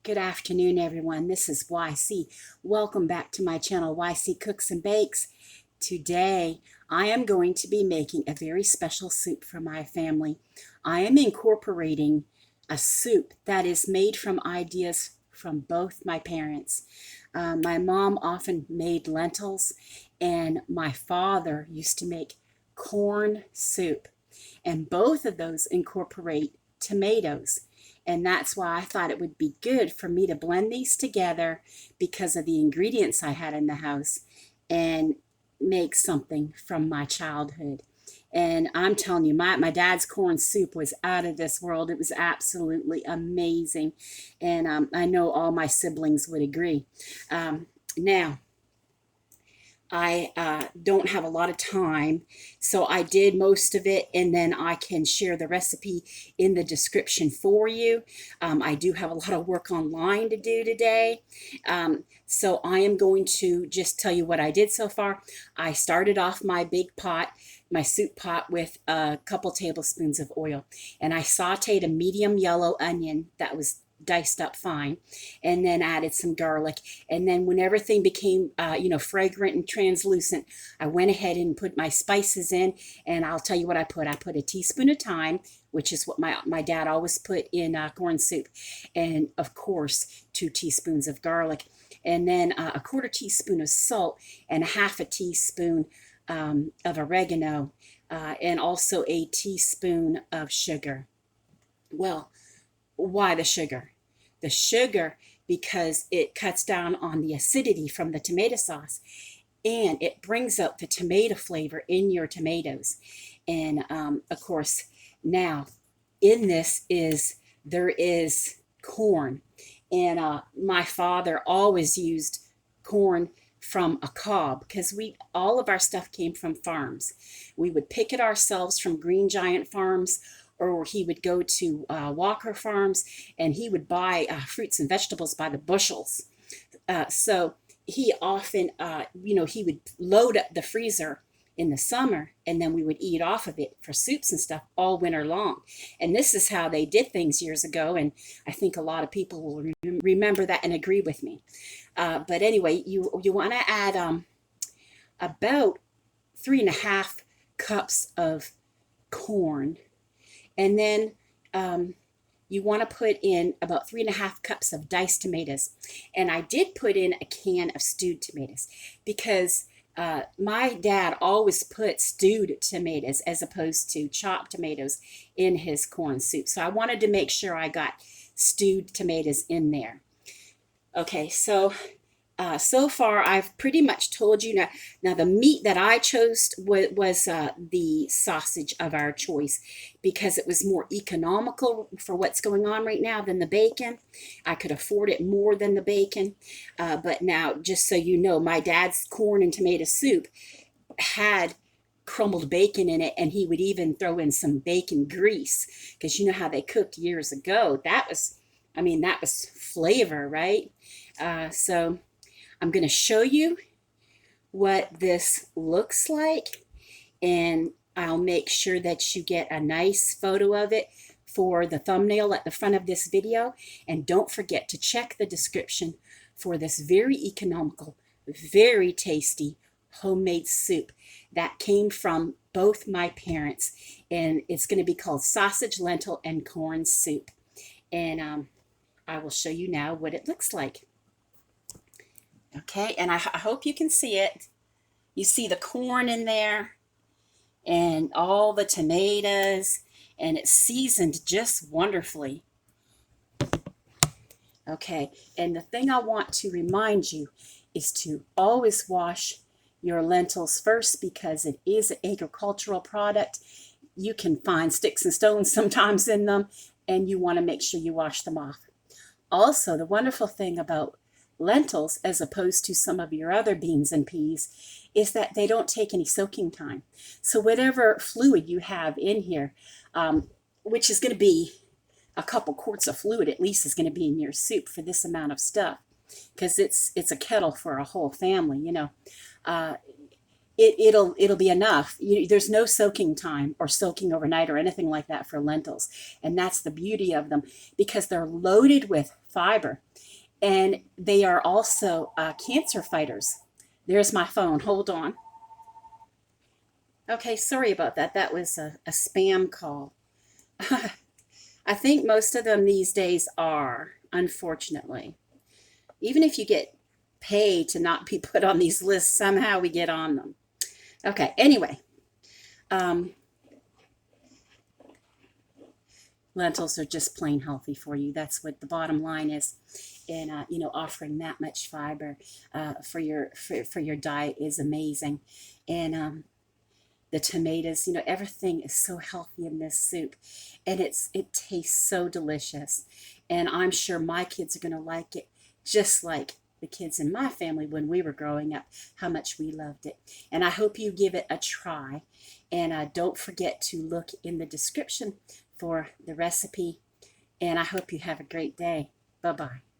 Good afternoon, everyone. This is YC. Welcome back to my channel, YC Cooks and Bakes. Today, I am going to be making a very special soup for my family. I am incorporating a soup that is made from ideas from both my parents. My mom often made lentils, and my father used to make corn soup. And both of those incorporate tomatoes. And that's why I thought it would be good for me to blend these together because of the ingredients I had in the house and make something from my childhood. And I'm telling you, my dad's corn soup was out of this world. It was absolutely amazing. And I know all my siblings would agree. Now, I don't have a lot of time, so I did most of it, and then I can share the recipe in the description for you. I do have a lot of work online to do today, so I am going to just tell you what I did so far. I started off my big pot, my soup pot, with a couple tablespoons of oil, and I sauteed a medium yellow onion that was diced up fine, and then added some garlic. And then when everything became fragrant and translucent, I went ahead and put my spices in. And I'll tell you what I put. I put a teaspoon of thyme, which is what my dad always put in corn soup, and of course 2 teaspoons of garlic, and then a quarter teaspoon of salt, and a half a teaspoon of oregano, and also a teaspoon of sugar. Well, why the sugar? The sugar because it cuts down on the acidity from the tomato sauce, and it brings out the tomato flavor in your tomatoes. And of course, now in this there is corn, and my father always used corn from a cob because all of our stuff came from farms. We would pick it ourselves from Green Giant Farms, or he would go to Walker Farms, and he would buy fruits and vegetables by the bushels. So he often, he would load up the freezer in the summer, and then we would eat off of it for soups and stuff all winter long. And this is how they did things years ago, and I think a lot of people will remember that and agree with me. But anyway, you want to add about 3.5 cups of corn. And then you want to put in about 3.5 cups of diced tomatoes. And I did put in a can of stewed tomatoes because my dad always put stewed tomatoes as opposed to chopped tomatoes in his corn soup. So I wanted to make sure I got stewed tomatoes in there. Okay, so far, I've pretty much told you. Now the meat that I chose was the sausage of our choice because it was more economical for what's going on right now than the bacon. I could afford it more than the bacon. But now, just so you know, my dad's corn and tomato soup had crumbled bacon in it, and he would even throw in some bacon grease because you know how they cooked years ago. That was flavor, right? So I'm going to show you what this looks like, and I'll make sure that you get a nice photo of it for the thumbnail at the front of this video. And don't forget to check the description for this very economical, very tasty homemade soup that came from both my parents. And it's going to be called sausage, lentil, and corn soup. And I will show you now what it looks like. Okay, and I hope you can see it. You see the corn in there and all the tomatoes, and it's seasoned just wonderfully. Okay, and the thing I want to remind you is to always wash your lentils first because it is an agricultural product. You can find sticks and stones sometimes in them, and you want to make sure you wash them off. Also, the wonderful thing about lentils, as opposed to some of your other beans and peas, is that they don't take any soaking time. So whatever fluid you have in here, which is going to be a couple quarts of fluid at least, is going to be in your soup for this amount of stuff, because it's a kettle for a whole family, it'll be enough. There's no soaking time or soaking overnight or anything like that for lentils, and that's the beauty of them because they're loaded with fiber, and they are also cancer fighters. There's my phone. Hold on. Okay, sorry about that. That was a spam call. I think most of them these days are, unfortunately. Even if you get paid to not be put on these lists, somehow we get on them. Okay, anyway, um, lentils are just plain healthy for you. That's what the bottom line is. And offering that much fiber for your diet is amazing. And the tomatoes, everything is so healthy in this soup, and it tastes so delicious. And I'm sure my kids are going to like it, just like the kids in my family when we were growing up, how much we loved it. And I hope you give it a try. And don't forget to look in the description for the recipe. And I hope you have a great day. Bye-bye.